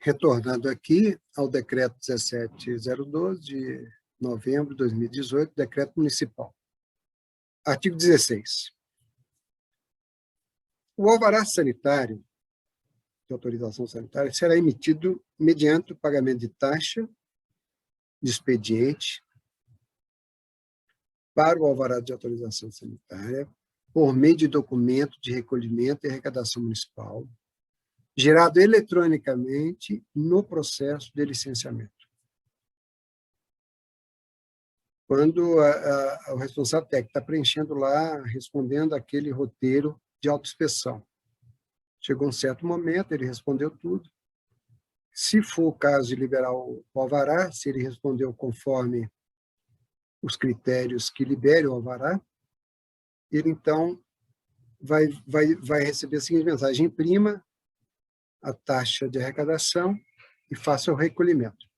Retornando aqui ao decreto 17.012, de novembro de 2018, decreto municipal. Artigo 16. O alvará sanitário, de autorização sanitária, será emitido mediante o pagamento de taxa de expediente para o alvará de autorização sanitária, por meio de documento de recolhimento e arrecadação municipal, gerado eletronicamente no processo de licenciamento. Quando o responsável técnico está preenchendo lá, respondendo aquele roteiro de autoinspeção. Chegou um certo momento, ele respondeu tudo. Se for o caso de liberar o alvará, se ele respondeu conforme os critérios que libere o alvará, ele, então, vai receber a seguinte mensagem: imprima a taxa de arrecadação e faça o recolhimento.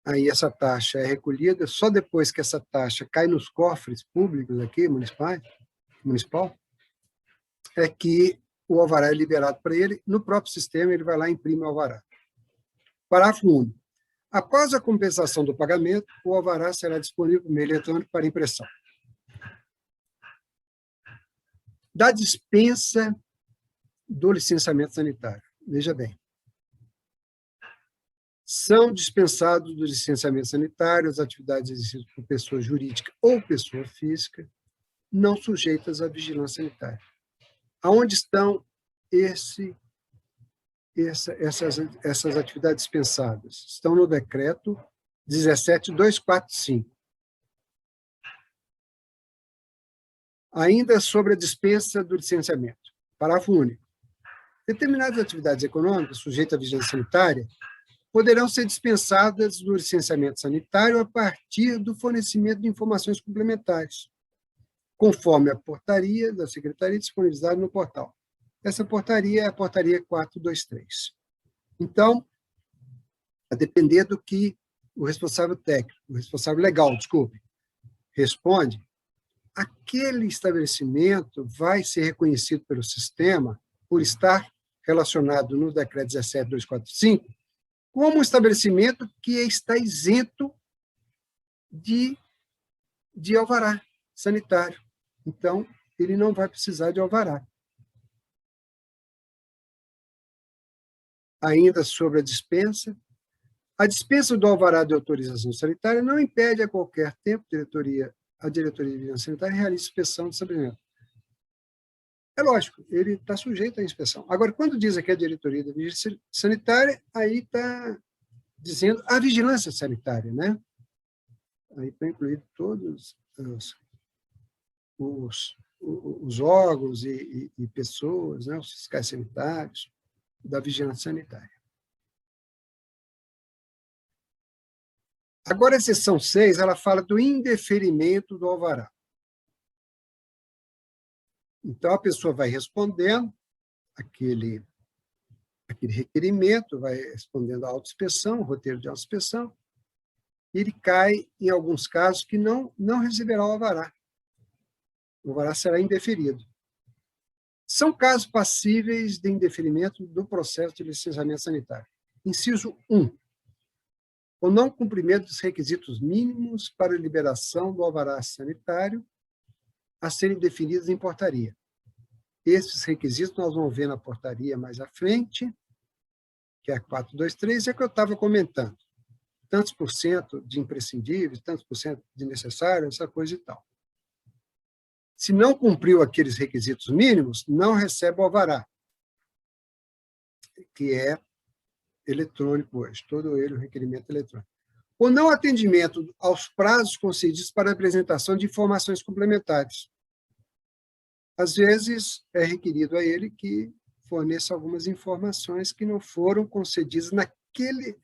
Aí essa taxa é recolhida, só depois que essa taxa cai nos cofres públicos aqui, municipal, é que o alvará é liberado para ele. No próprio sistema, ele vai lá e imprime o alvará. Parágrafo único. Após a compensação do pagamento, o alvará será disponível por meio eletrônico para impressão. Da dispensa do licenciamento sanitário. Veja bem. São dispensados do licenciamento sanitário as atividades exercidas por pessoa jurídica ou pessoa física não sujeitas à vigilância sanitária. Aonde estão essas atividades dispensadas? Estão no decreto 17.245. Ainda sobre a dispensa do licenciamento. Parágrafo único. Determinadas atividades econômicas sujeitas à vigilância sanitária poderão ser dispensadas do licenciamento sanitário a partir do fornecimento de informações complementares, conforme a portaria da Secretaria disponibilizada no portal. Essa portaria é a portaria 423. Então, a depender do que o responsável técnico, o responsável legal, responde, aquele estabelecimento vai ser reconhecido pelo sistema por estar relacionado no decreto 17.245 como um estabelecimento que está isento de alvará sanitário. Então, ele não vai precisar de alvará. Ainda sobre a dispensa do alvará de autorização sanitária não impede a qualquer tempo a diretoria de vigilância sanitária realize inspeção do estabelecimento. É lógico, ele está sujeito à inspeção. Agora, quando diz aqui a diretoria da vigilância sanitária, aí está dizendo a vigilância sanitária, né? Aí está incluído todos os órgãos e pessoas, né? Os fiscais sanitários da vigilância sanitária. Agora, a seção 6, ela fala do indeferimento do alvará. Então, a pessoa vai respondendo aquele requerimento, vai respondendo a autoinspeção, o roteiro de autoinspeção, e ele cai, em alguns casos, que não receberá o alvará. O alvará será indeferido. São casos passíveis de indeferimento do processo de licenciamento sanitário. Inciso 1. O não cumprimento dos requisitos mínimos para a liberação do alvará sanitário a serem definidos em portaria. Esses requisitos nós vamos ver na portaria mais à frente, que é a 423, é que eu estava comentando. Tantos por cento de imprescindíveis, tantos por cento de necessário, essa coisa e tal. Se não cumpriu aqueles requisitos mínimos, não recebe o alvará, que é eletrônico hoje, todo ele o requerimento eletrônico. O não atendimento aos prazos concedidos para a apresentação de informações complementares. Às vezes, é requerido a ele que forneça algumas informações que não foram concedidas naquele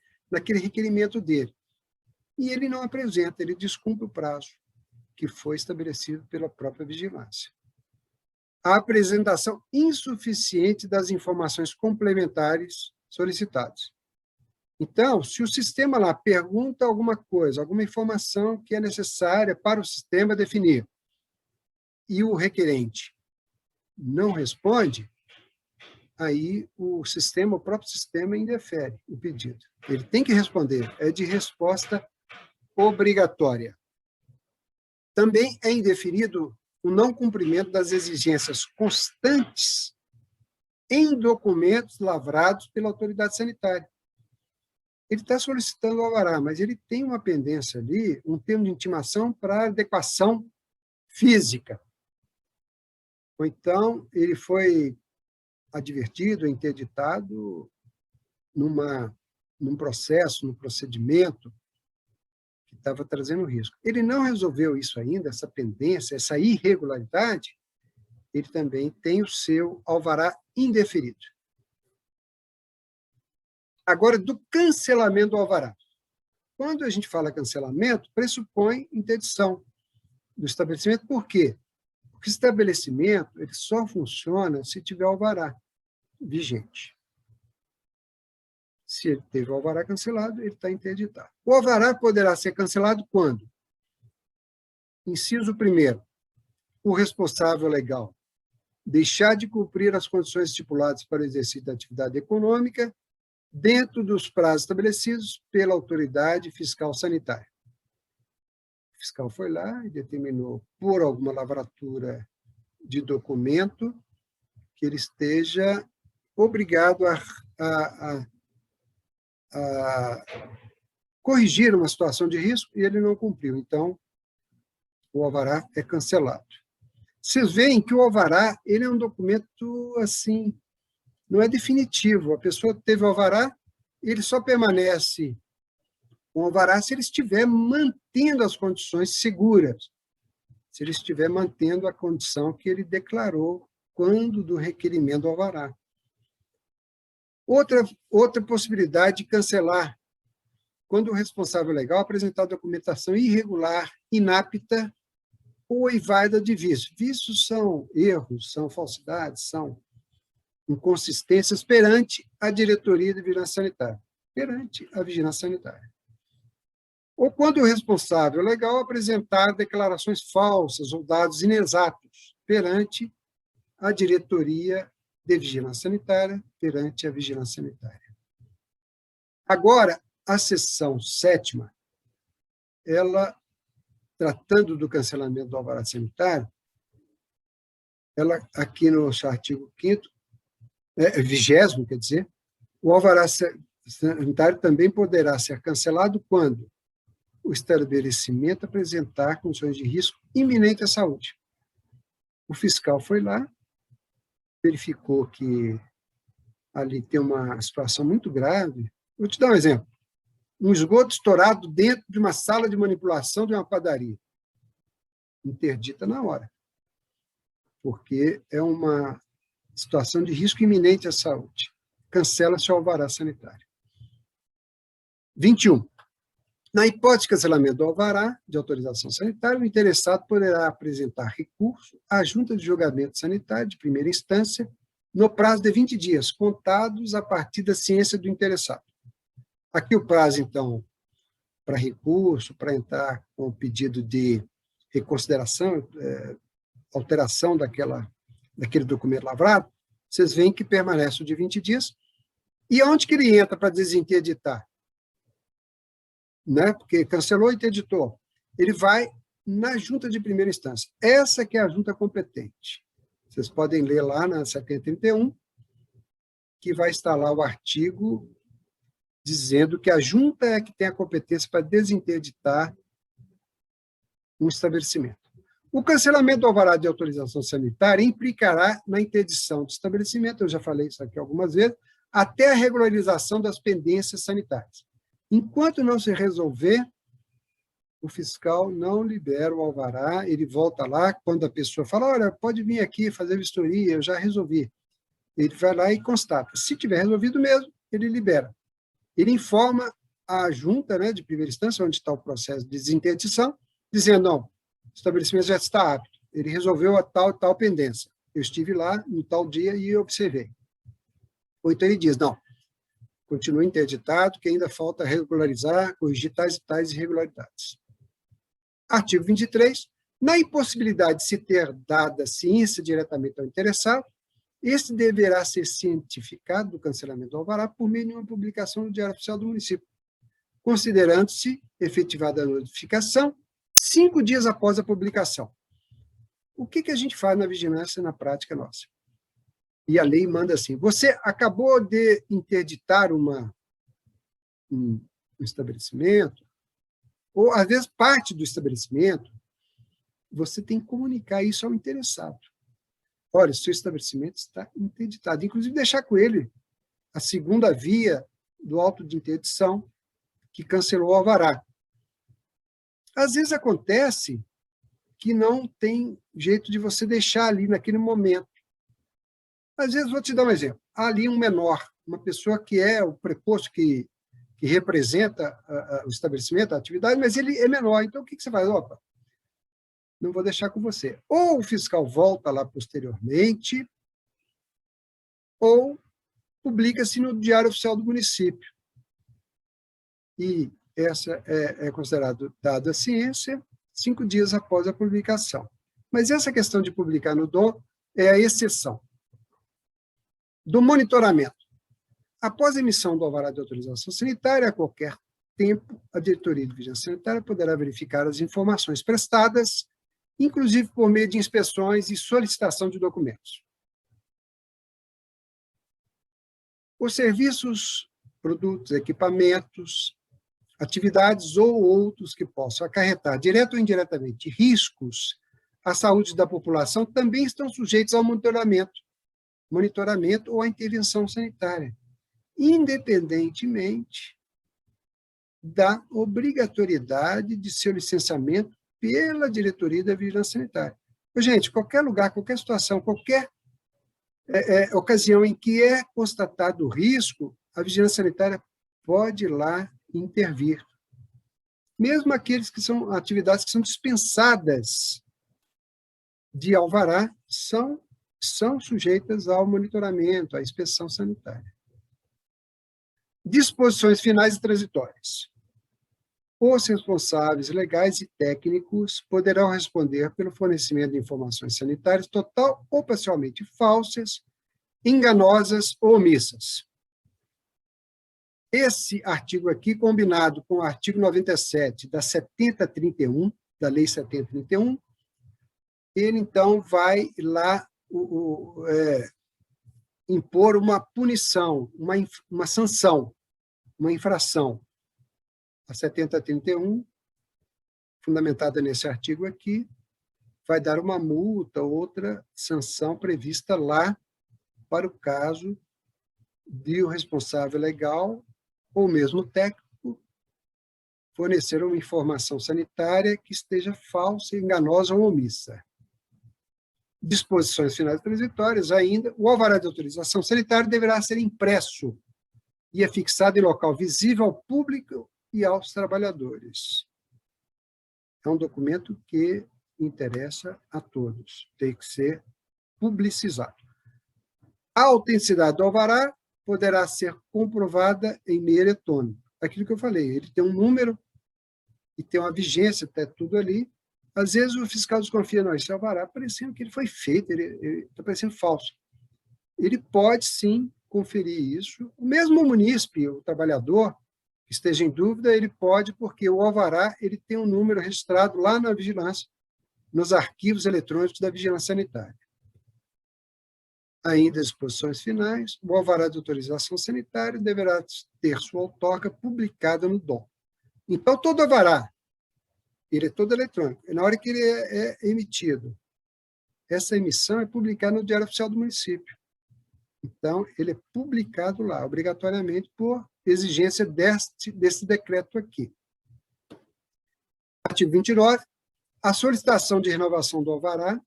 requerimento dele. E ele não apresenta, ele descumpre o prazo que foi estabelecido pela própria vigilância. A apresentação insuficiente das informações complementares solicitadas. Então, se o sistema lá pergunta alguma coisa, alguma informação que é necessária para o sistema definir, e o requerente não responde, aí o próprio sistema indefere o pedido. Ele tem que responder, é de resposta obrigatória. Também é indeferido o não cumprimento das exigências constantes em documentos lavrados pela autoridade sanitária. Ele está solicitando o alvará, mas ele tem uma pendência ali, um termo de intimação para adequação física. Ou então, ele foi advertido, interditado num processo, num procedimento que estava trazendo risco. Ele não resolveu isso ainda, essa pendência, essa irregularidade, ele também tem o seu alvará indeferido. Agora, do cancelamento do alvará. Quando a gente fala cancelamento, pressupõe interdição do estabelecimento. Por quê? Porque o estabelecimento ele só funciona se tiver alvará vigente. Se ele teve o alvará cancelado, ele está interditado. O alvará poderá ser cancelado quando? Inciso 1º, o responsável legal deixar de cumprir as condições estipuladas para o exercício da atividade econômica dentro dos prazos estabelecidos pela autoridade fiscal sanitária. O fiscal foi lá e determinou, por alguma lavratura de documento, que ele esteja obrigado a corrigir uma situação de risco e ele não cumpriu. Então, o alvará é cancelado. Vocês veem que o alvará ele é um documento assim, não é definitivo. A pessoa teve o alvará, ele só permanece com o alvará se ele estiver mantendo as condições seguras, se ele estiver mantendo a condição que ele declarou quando do requerimento do alvará. Outra possibilidade de cancelar, quando o responsável legal apresentar documentação irregular, inapta ou inválida de vício. Vícios são erros, são falsidades, são inconsistências perante a diretoria de vigilância sanitária. Perante a vigilância sanitária. Ou quando o responsável legal apresentar declarações falsas ou dados inexatos perante a diretoria de vigilância sanitária, perante a vigilância sanitária. Agora, a seção 7ª, ela, tratando do cancelamento do alvará sanitário, ela, aqui no artigo 20º, quer dizer, o alvará sanitário também poderá ser cancelado quando o estabelecimento apresentar condições de risco iminente à saúde. O fiscal foi lá, verificou que ali tem uma situação muito grave. Vou te dar um exemplo. Um esgoto estourado dentro de uma sala de manipulação de uma padaria. Interdita na hora, porque é uma situação de risco iminente à saúde. Cancela-se o alvará sanitário. 21. Na hipótese de cancelamento do alvará de autorização sanitária, o interessado poderá apresentar recurso à Junta de Julgamento Sanitário de primeira instância no prazo de 20 dias, contados a partir da ciência do interessado. Aqui o prazo, então, para recurso, para entrar com o pedido de reconsideração, alteração daquele documento lavrado, vocês veem que permanece o de 20 dias. E onde que ele entra para desinterditar? Né? Porque cancelou e interditou. Ele vai na junta de primeira instância. Essa que é a junta competente. Vocês podem ler lá na 7031, que vai estar lá o artigo dizendo que a junta é que tem a competência para desinterditar um estabelecimento. O cancelamento do alvará de autorização sanitária implicará na interdição do estabelecimento, eu já falei isso aqui algumas vezes, até a regularização das pendências sanitárias. Enquanto não se resolver, o fiscal não libera o alvará, ele volta lá, quando a pessoa fala, olha, pode vir aqui fazer vistoria, eu já resolvi. Ele vai lá e constata. Se tiver resolvido mesmo, ele libera. Ele informa a junta, né, de primeira instância, onde está o processo de desinterdição, dizendo, não, o estabelecimento já está apto, ele resolveu a tal pendência. Eu estive lá no tal dia e observei. Ou então ele diz, não, continua interditado, que ainda falta regularizar, corrigir tais e tais irregularidades. Artigo 23. Na impossibilidade de se ter dada ciência diretamente ao interessado, Esse deverá ser cientificado do cancelamento do alvará por meio de uma publicação no Diário Oficial do Município, considerando-se efetivada a notificação 5 dias após a publicação. O que a gente faz na vigilância na prática nossa? E a lei manda assim: você acabou de interditar um estabelecimento, ou, às vezes, parte do estabelecimento, você tem que comunicar isso ao interessado. Olha, seu estabelecimento está interditado. Inclusive, deixar com ele a segunda via do auto de interdição que cancelou o alvará. Às vezes acontece que não tem jeito de você deixar ali naquele momento. Às vezes, vou te dar um exemplo. Há ali um menor, uma pessoa que é o preposto que representa o estabelecimento, a atividade, mas ele é menor. Então, o que você faz? Opa, não vou deixar com você. Ou o fiscal volta lá posteriormente, ou publica-se no Diário Oficial do Município. E essa é considerado dado à ciência 5 dias após a publicação. Mas essa questão de publicar no DOM é a exceção. Do monitoramento. Após a emissão do alvará de autorização sanitária, a qualquer tempo, a Diretoria de Vigilância Sanitária poderá verificar as informações prestadas, inclusive por meio de inspeções e solicitação de documentos. Os serviços, produtos, equipamentos, atividades ou outros que possam acarretar, direto ou indiretamente, riscos à saúde da população também estão sujeitos ao monitoramento ou à intervenção sanitária, independentemente da obrigatoriedade de seu licenciamento pela Diretoria da Vigilância Sanitária. Gente, qualquer lugar, qualquer situação, qualquer ocasião em que é constatado o risco, a Vigilância Sanitária pode ir lá intervir. Mesmo aqueles que são atividades que são dispensadas de alvará, são sujeitas ao monitoramento, à inspeção sanitária. Disposições finais e transitórias. Os responsáveis legais e técnicos poderão responder pelo fornecimento de informações sanitárias total ou parcialmente falsas, enganosas ou omissas. Esse artigo aqui, combinado com o artigo 97 da 7031, da Lei 7031, ele, então, vai lá impor uma punição, uma sanção, uma infração. A 7031, fundamentada nesse artigo aqui, vai dar uma multa, outra sanção prevista lá para o caso de o responsável legal ou mesmo técnico fornecer uma informação sanitária que esteja falsa, enganosa ou omissa. Disposições finais transitórias ainda, o alvará de autorização sanitária deverá ser impresso e afixado em local visível ao público e aos trabalhadores. É um documento que interessa a todos, tem que ser publicizado. A autenticidade do alvará poderá ser comprovada em meio eletrônico. Aquilo que eu falei, ele tem um número e tem uma vigência, está tudo ali. Às vezes o fiscal desconfia, não, esse alvará parecendo que ele foi feito, ele está parecendo falso. Ele pode, sim, conferir isso. O mesmo munícipe, o trabalhador, que esteja em dúvida, ele pode, porque o alvará ele tem um número registrado lá na vigilância, nos arquivos eletrônicos da Vigilância Sanitária. Ainda as disposições finais, o alvará de autorização sanitária deverá ter sua outorga publicada no DOM. Então, todo alvará, ele é todo eletrônico. E na hora que ele é emitido, essa emissão é publicada no Diário Oficial do Município. Então, ele é publicado lá, obrigatoriamente, por exigência desse decreto aqui. Artigo 29. A solicitação de renovação do alvará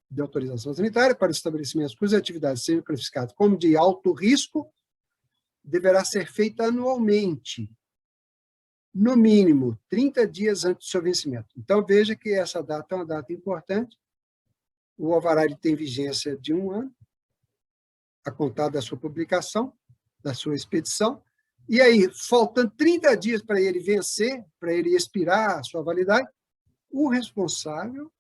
de autorização sanitária para estabelecimentos cujas atividades sejam classificadas como de alto risco deverá ser feita anualmente, no mínimo 30 dias antes do seu vencimento. Então, veja que essa data é uma data importante. O alvará ele tem vigência de 1 ano, a contar da sua publicação, da sua expedição, e aí, faltando 30 dias para ele vencer, para ele expirar a sua validade, o responsável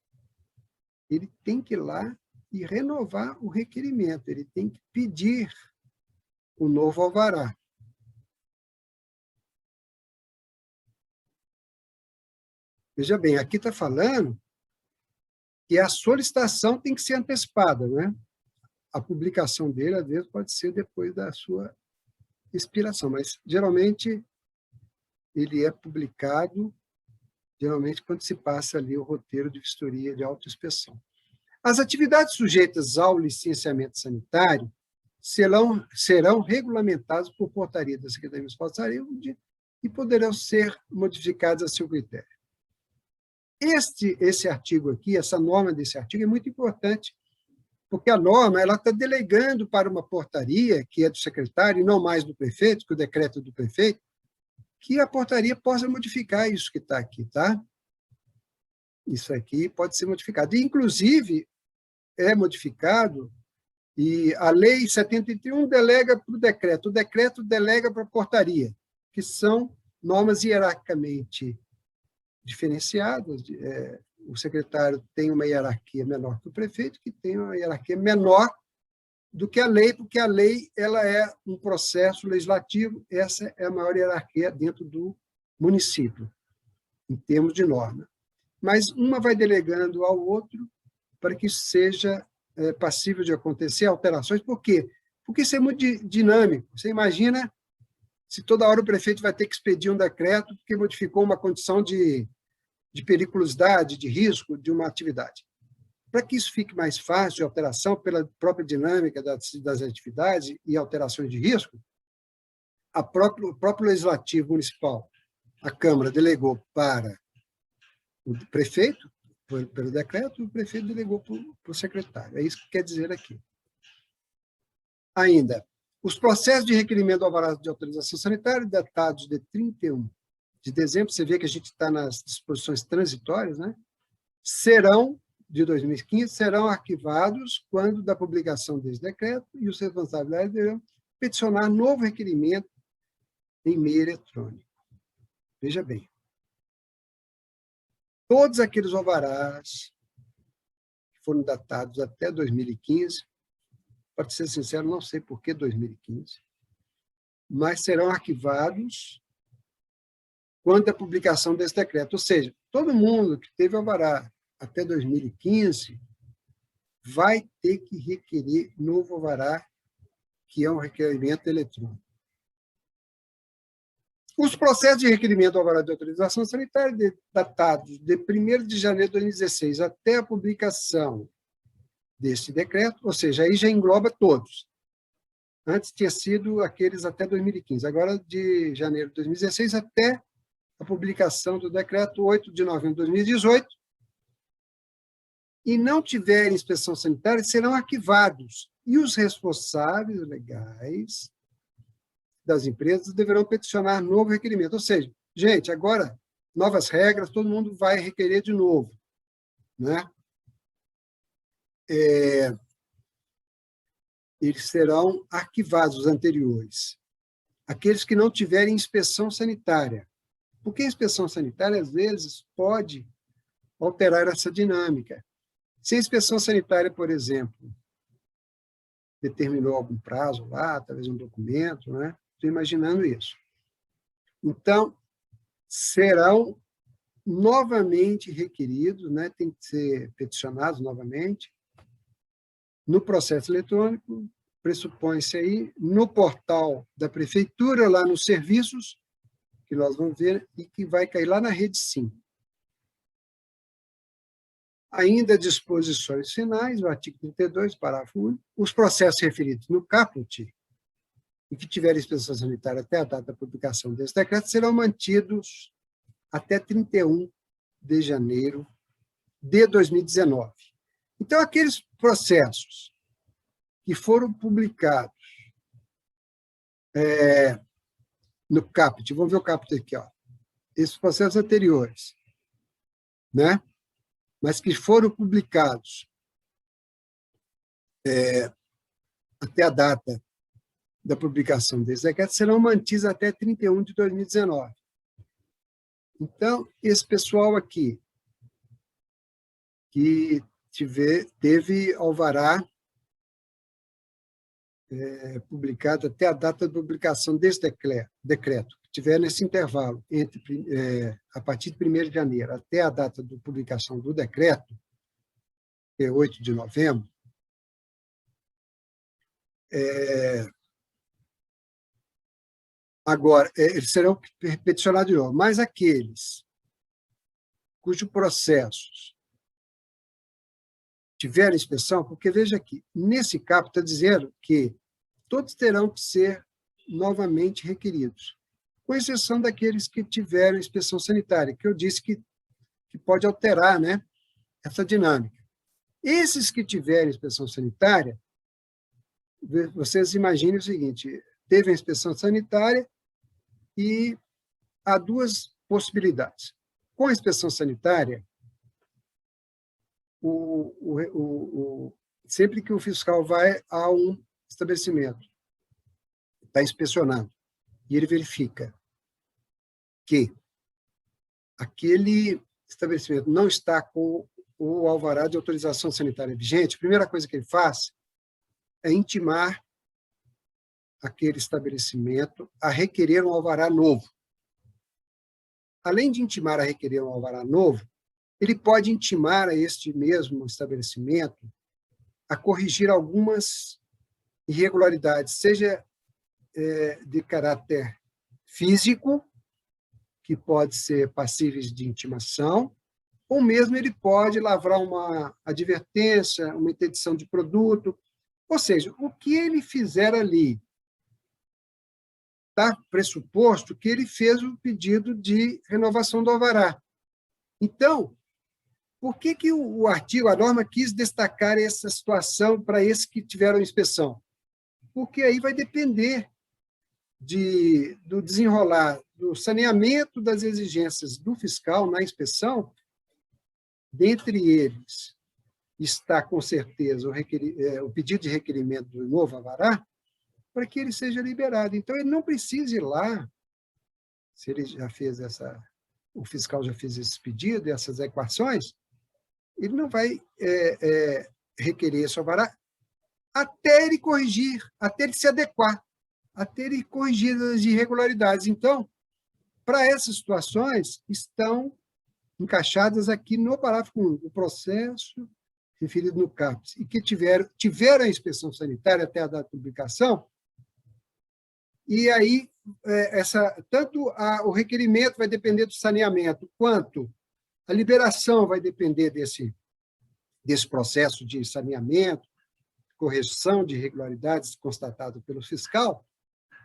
ele tem que ir lá e renovar o requerimento, ele tem que pedir o novo alvará. Veja bem, aqui está falando que a solicitação tem que ser antecipada, né? A publicação dele, às vezes, pode ser depois da sua expiração, mas, geralmente, ele é publicado, geralmente, quando se passa ali o roteiro de vistoria de autoinspeção. As atividades sujeitas ao licenciamento sanitário serão regulamentadas por portaria da Secretaria Municipal de Saúde e poderão ser modificadas a seu critério. Esse artigo aqui, essa norma desse artigo é muito importante, porque a norma está delegando para uma portaria, que é do secretário, e não mais do prefeito, que o decreto é do prefeito, que a portaria possa modificar isso que está aqui, tá? Isso aqui pode ser modificado. E, inclusive, é modificado, e a Lei 71 delega para o decreto delega para a portaria, que são normas hierarquicamente diferenciadas. O secretário tem uma hierarquia menor que o prefeito, que tem uma hierarquia menor do que a lei, porque a lei ela é um processo legislativo, essa é a maior hierarquia dentro do município, em termos de norma. Mas uma vai delegando ao outro para que isso seja passível de acontecer alterações. Por quê? Porque isso é muito dinâmico. Você imagina se toda hora o prefeito vai ter que expedir um decreto porque modificou uma condição de periculosidade, de risco de uma atividade. Para que isso fique mais fácil de alteração pela própria dinâmica das atividades e alterações de risco, o próprio Legislativo Municipal, a Câmara, delegou para o prefeito, pelo decreto, o prefeito delegou para o secretário. É isso que quer dizer aqui. Ainda, os processos de requerimento do alvará de autorização sanitária, datados de 31 de dezembro, você vê que a gente está nas disposições transitórias, né? De 2015, serão arquivados quando da publicação desse decreto e os responsáveis deverão peticionar novo requerimento em meio eletrônico. Veja bem, todos aqueles alvarás que foram datados até 2015, para ser sincero, não sei por que 2015, mas serão arquivados quando da publicação desse decreto. Ou seja, todo mundo que teve alvará até 2015 vai ter que requerer novo alvará, que é um requerimento eletrônico. Os processos de requerimento do alvará de autorização sanitária, datados de 1º de janeiro de 2016 até a publicação deste decreto, ou seja, aí já engloba todos. Antes tinha sido aqueles até 2015, agora de janeiro de 2016 até a publicação do decreto 8 de novembro de 2018, e não tiverem inspeção sanitária, serão arquivados, e os responsáveis legais das empresas deverão peticionar novo requerimento. Ou seja, gente, agora, novas regras, todo mundo vai requerer de novo, né? Eles serão arquivados, os anteriores. Aqueles que não tiverem inspeção sanitária. Porque a inspeção sanitária, às vezes, pode alterar essa dinâmica. Se a inspeção sanitária, por exemplo, determinou algum prazo lá, talvez um documento, né? Estou imaginando isso. Então, serão novamente requeridos, né? Tem que ser peticionados novamente, no processo eletrônico, pressupõe-se aí, no portal da prefeitura, lá nos serviços, que nós vamos ver, e que vai cair lá na rede SIM. Ainda disposições finais, o artigo 32, parágrafo único, os processos referidos no caput e que tiverem inspeção sanitária até a data da publicação desse decreto serão mantidos até 31 de janeiro de 2019. Então, aqueles processos que foram publicados no caput, vamos ver o caput aqui, ó, esses processos anteriores, né? Mas que foram publicados até a data da publicação desse decreto, serão mantidos até 31 de 2019. Então, esse pessoal aqui, que teve alvará publicado até a data de publicação desse decreto, que tiver nesse intervalo, a partir de 1º de janeiro até a data de publicação do decreto, que é 8 de novembro, agora, eles serão peticionados de novo, mas aqueles cujos processos tiverem inspeção, porque veja aqui, nesse caput está dizendo que todos terão que ser novamente requeridos, com exceção daqueles que tiveram inspeção sanitária, que eu disse que pode alterar, né, essa dinâmica. Esses que tiverem inspeção sanitária, vocês imaginem o seguinte, teve a inspeção sanitária e há duas possibilidades. Com a inspeção sanitária, sempre que o fiscal vai a um estabelecimento, está inspecionando, e ele verifica que aquele estabelecimento não está com o alvará de autorização sanitária vigente, a primeira coisa que ele faz é intimar aquele estabelecimento a requerer um alvará novo. Além de intimar a requerer um alvará novo, ele pode intimar a este mesmo estabelecimento a corrigir algumas irregularidades, seja de caráter físico, que pode ser passíveis de intimação, ou mesmo ele pode lavrar uma advertência, uma interdição de produto, ou seja, o que ele fizer ali está pressuposto que ele fez o pedido de renovação do alvará. Então, por que o artigo, a norma, quis destacar essa situação para esses que tiveram inspeção? Porque aí vai depender do desenrolar, do saneamento das exigências do fiscal na inspeção, dentre eles está, com certeza, o pedido de requerimento do novo alvará, para que ele seja liberado. Então, ele não precisa ir lá, se ele já fez o fiscal já fez esse pedido, essas equações, ele não vai requerer esse alvará até ele corrigir, até ele se adequar, até ele corrigir as irregularidades. Então, para essas situações, estão encaixadas aqui no parágrafo 1, o processo referido no caput, e que tiveram a inspeção sanitária até a data de publicação, e aí tanto o requerimento vai depender do saneamento, quanto a liberação vai depender desse processo de saneamento, correção de irregularidades constatado pelo fiscal.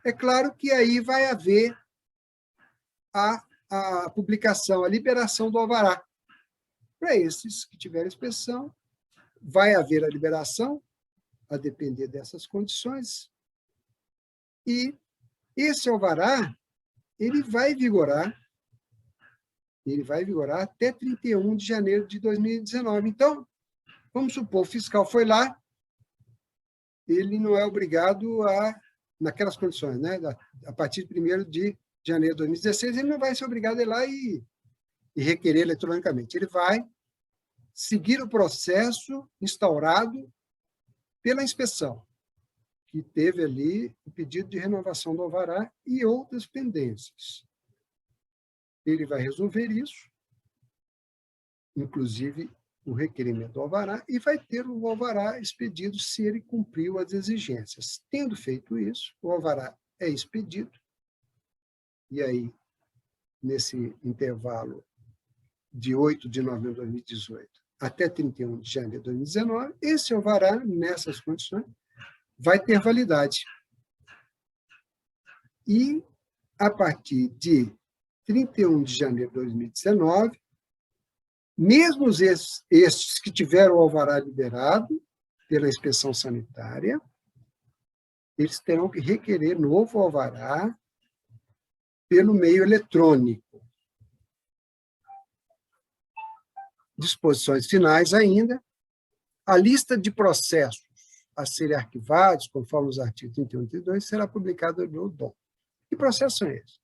É claro que aí vai haver a publicação, a liberação do alvará. Para esses que tiverem inspeção, vai haver a liberação, a depender dessas condições, e esse alvará ele vai vigorar até 31 de janeiro de 2019. Então, vamos supor, o fiscal foi lá, ele não é obrigado naquelas condições, né? A partir de 1º de janeiro de 2016, ele não vai ser obrigado a ir lá e requerer eletronicamente. Ele vai seguir o processo instaurado pela inspeção, que teve ali o pedido de renovação do alvará e outras pendências. Ele vai resolver isso, inclusive o requerimento do alvará, e vai ter o alvará expedido se ele cumpriu as exigências. Tendo feito isso, o alvará é expedido, e aí, nesse intervalo de 8 de novembro de 2018 até 31 de janeiro de 2019, esse alvará, nessas condições, vai ter validade. E, a partir de 31 de janeiro de 2019, mesmo estes que tiveram o alvará liberado pela inspeção sanitária, eles terão que requerer novo alvará pelo meio eletrônico. Disposições finais ainda, a lista de processos a serem arquivados, conforme os artigos 31 e 32, será publicada no DOM. Que processos são esses?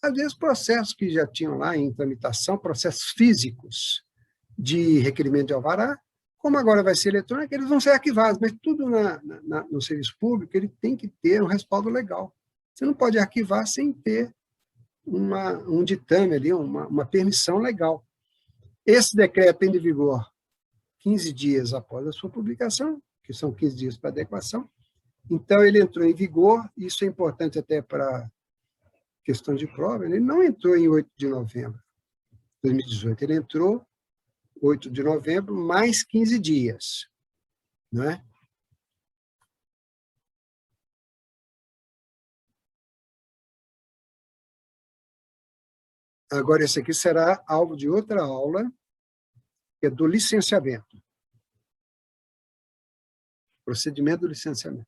Às vezes, processos que já tinham lá em tramitação, processos físicos de requerimento de alvará, Como agora vai ser eletrônico, eles vão ser arquivados, mas tudo no serviço público ele tem que ter um respaldo legal. Você não pode arquivar sem ter um ditame ali, uma permissão legal. Esse decreto tem de vigor 15 dias após a sua publicação, que são 15 dias para adequação. Então, ele entrou em vigor, isso é importante até para questão de prova, ele não entrou em 8 de novembro de 2018, ele entrou 8 de novembro, mais 15 dias. Não é? Agora, esse aqui será alvo de outra aula, que é do licenciamento. Procedimento do licenciamento.